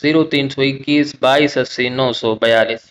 0321 2280 942।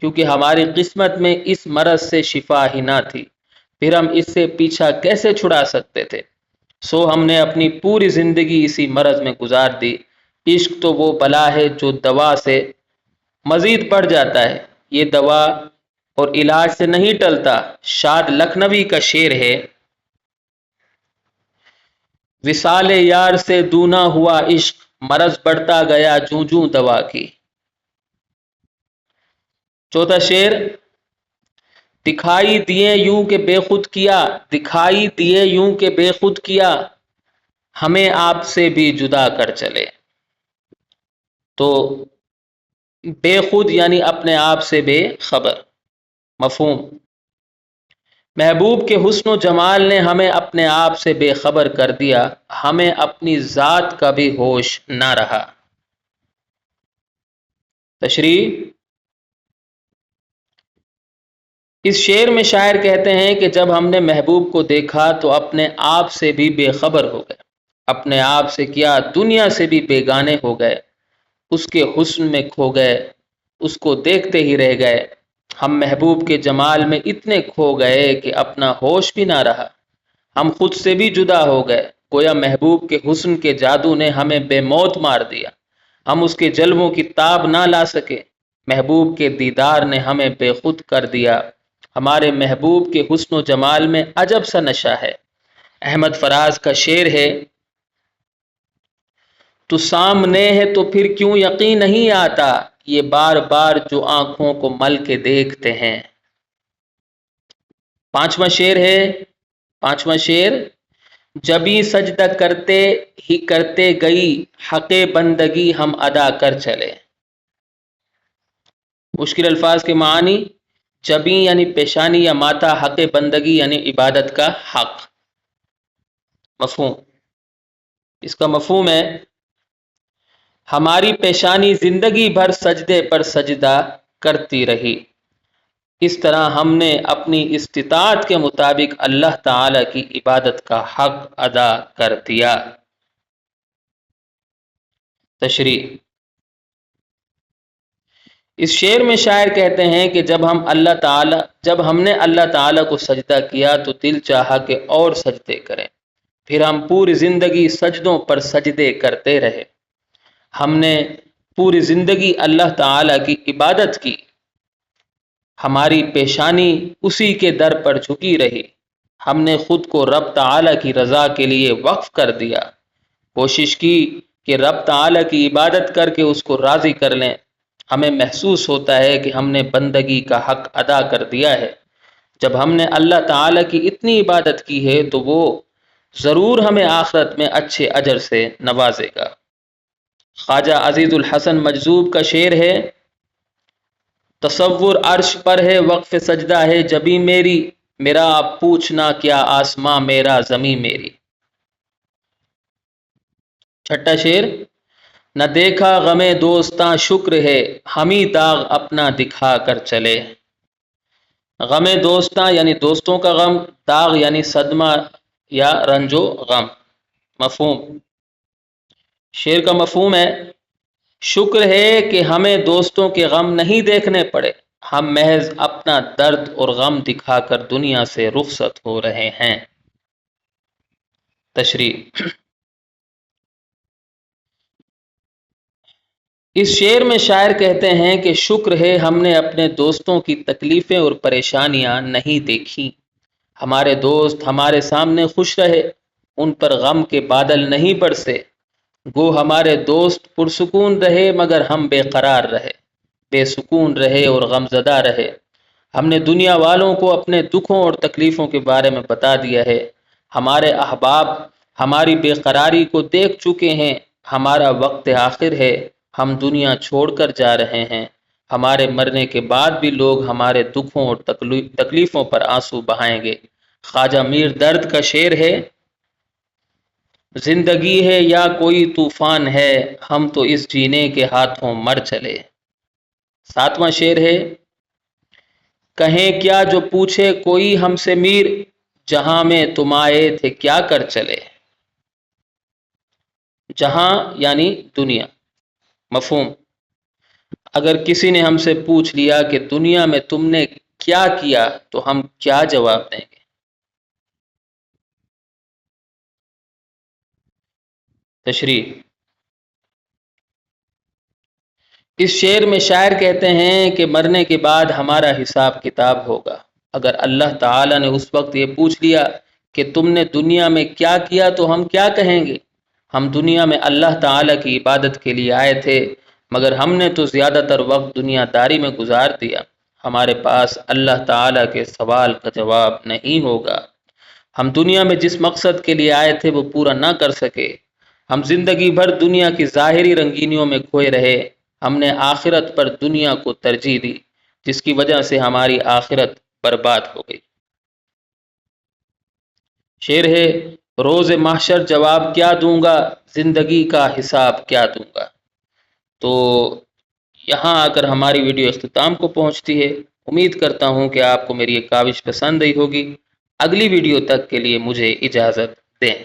کیونکہ ہماری قسمت میں اس مرض سے شفا ہی نہ تھی، پھر ہم اس سے پیچھا کیسے چھڑا سکتے تھے؟ سو ہم نے اپنی پوری زندگی اسی مرض میں گزار دی۔ عشق تو وہ بلا ہے جو دوا سے مزید بڑھ جاتا ہے، یہ دوا اور علاج سے نہیں ٹلتا۔ شاد لکھنوی کا شعر ہے، وصال یار سے دونا ہوا عشق، مرض بڑھتا گیا جوں جوں دوا کی۔ چوتھا شعر، دکھائی دیے یوں کہ بے خود کیا، دکھائی دیے یوں کہ بے خود کیا، ہمیں آپ سے بھی جدا کر چلے۔ تو بے خود یعنی اپنے آپ سے بے خبر۔ مفہوم، محبوب کے حسن و جمال نے ہمیں اپنے آپ سے بے خبر کر دیا، ہمیں اپنی ذات کا بھی ہوش نہ رہا۔ تشریح، اس شعر میں شاعر کہتے ہیں کہ جب ہم نے محبوب کو دیکھا تو اپنے آپ سے بھی بے خبر ہو گئے، اپنے آپ سے کیا دنیا سے بھی بیگانے ہو گئے، اس کے حسن میں کھو گئے، اس کو دیکھتے ہی رہ گئے۔ ہم محبوب کے جمال میں اتنے کھو گئے کہ اپنا ہوش بھی نہ رہا، ہم خود سے بھی جدا ہو گئے۔ گویا محبوب کے حسن کے جادو نے ہمیں بے موت مار دیا، ہم اس کے جلووں کی تاب نہ لا سکے۔ محبوب کے دیدار نے ہمیں بے خود کر دیا، ہمارے محبوب کے حسن و جمال میں عجب سا نشہ ہے۔ احمد فراز کا شعر ہے، تو سامنے ہے تو پھر کیوں یقین نہیں آتا، یہ بار بار جو آنکھوں کو مل کے دیکھتے ہیں۔ پانچواں شعر، جبیں سجدہ کرتے ہی کرتے گئی، حق بندگی ہم ادا کر چلے۔ مشکل الفاظ کے معنی، جبیں یعنی پیشانی یا ماتھا، حق بندگی یعنی عبادت کا حق۔ مفہوم، اس کا مفہوم ہے ہماری پیشانی زندگی بھر سجدے پر سجدہ کرتی رہی، اس طرح ہم نے اپنی استطاعت کے مطابق اللہ تعالی کی عبادت کا حق ادا کر دیا۔ تشریح، اس شعر میں شاعر کہتے ہیں کہ جب ہم نے اللہ تعالی کو سجدہ کیا تو دل چاہا کہ اور سجدے کریں، پھر ہم پوری زندگی سجدوں پر سجدے کرتے رہے۔ ہم نے پوری زندگی اللہ تعالی کی عبادت کی، ہماری پیشانی اسی کے در پر جھکی رہی، ہم نے خود کو رب تعالی کی رضا کے لیے وقف کر دیا، کوشش کی کہ رب تعالی کی عبادت کر کے اس کو راضی کر لیں۔ ہمیں محسوس ہوتا ہے کہ ہم نے بندگی کا حق ادا کر دیا ہے۔ جب ہم نے اللہ تعالی کی اتنی عبادت کی ہے تو وہ ضرور ہمیں آخرت میں اچھے اجر سے نوازے گا۔ خواجہ عزیز الحسن مجذوب کا شعر ہے، تصور عرش پر ہے وقف سجدہ ہے جبیں میری، میرا اب پوچھنا کیا آسماں میرا زمیں میری۔ چھٹا شعر، نہ دیکھا غم دوستاں شکر ہے، ہمیں داغ اپنا دکھا کر چلے۔ غم دوستاں یعنی دوستوں کا غم، داغ یعنی صدمہ یا رنج و غم۔ مفہوم، شعر کا مفہوم ہے شکر ہے کہ ہمیں دوستوں کے غم نہیں دیکھنے پڑے، ہم محض اپنا درد اور غم دکھا کر دنیا سے رخصت ہو رہے ہیں۔ تشریح، اس شعر میں شاعر کہتے ہیں کہ شکر ہے ہم نے اپنے دوستوں کی تکلیفیں اور پریشانیاں نہیں دیکھی، ہمارے دوست ہمارے سامنے خوش رہے، ان پر غم کے بادل نہیں برسے۔ گو ہمارے دوست پرسکون رہے مگر ہم بے قرار رہے، بے سکون رہے اور غم زدہ رہے۔ ہم نے دنیا والوں کو اپنے دکھوں اور تکلیفوں کے بارے میں بتا دیا ہے، ہمارے احباب ہماری بے قراری کو دیکھ چکے ہیں، ہمارا وقت آخر ہے، ہم دنیا چھوڑ کر جا رہے ہیں، ہمارے مرنے کے بعد بھی لوگ ہمارے دکھوں اور تکلیفوں پر آنسو بہائیں گے۔ خواجہ میر درد کا شعر ہے، زندگی ہے یا کوئی طوفان ہے، ہم تو اس جینے کے ہاتھوں مر چلے۔ ساتواں شعر ہے، کہیں کیا جو پوچھے کوئی ہم سے میر، جہاں میں تم آئے تھے کیا کر چلے۔ جہاں یعنی دنیا۔ مفہوم، اگر کسی نے ہم سے پوچھ لیا کہ دنیا میں تم نے کیا کیا تو ہم کیا جواب دیں گے؟ تشریح: اس شعر میں شاعر کہتے ہیں کہ مرنے کے بعد ہمارا حساب کتاب ہوگا۔ اگر اللہ تعالی نے اس وقت یہ پوچھ لیا کہ تم نے دنیا میں کیا کیا تو ہم کیا کہیں گے؟ ہم دنیا میں اللہ تعالی کی عبادت کے لیے آئے تھے، مگر ہم نے تو زیادہ تر وقت دنیا داری میں گزار دیا۔ ہمارے پاس اللہ تعالی کے سوال کا جواب نہیں ہوگا۔ ہم دنیا میں جس مقصد کے لیے آئے تھے وہ پورا نہ کر سکے۔ ہم زندگی بھر دنیا کی ظاہری رنگینیوں میں کھوئے رہے۔ ہم نے آخرت پر دنیا کو ترجیح دی، جس کی وجہ سے ہماری آخرت برباد ہو گئی۔ شعر ہے: روز محشر جواب کیا دوں گا، زندگی کا حساب کیا دوں گا۔ تو یہاں آ کر ہماری ویڈیو اختتام کو پہنچتی ہے۔ امید کرتا ہوں کہ آپ کو میری یہ کاوش پسند آئی ہوگی۔ اگلی ویڈیو تک کے لیے مجھے اجازت دیں۔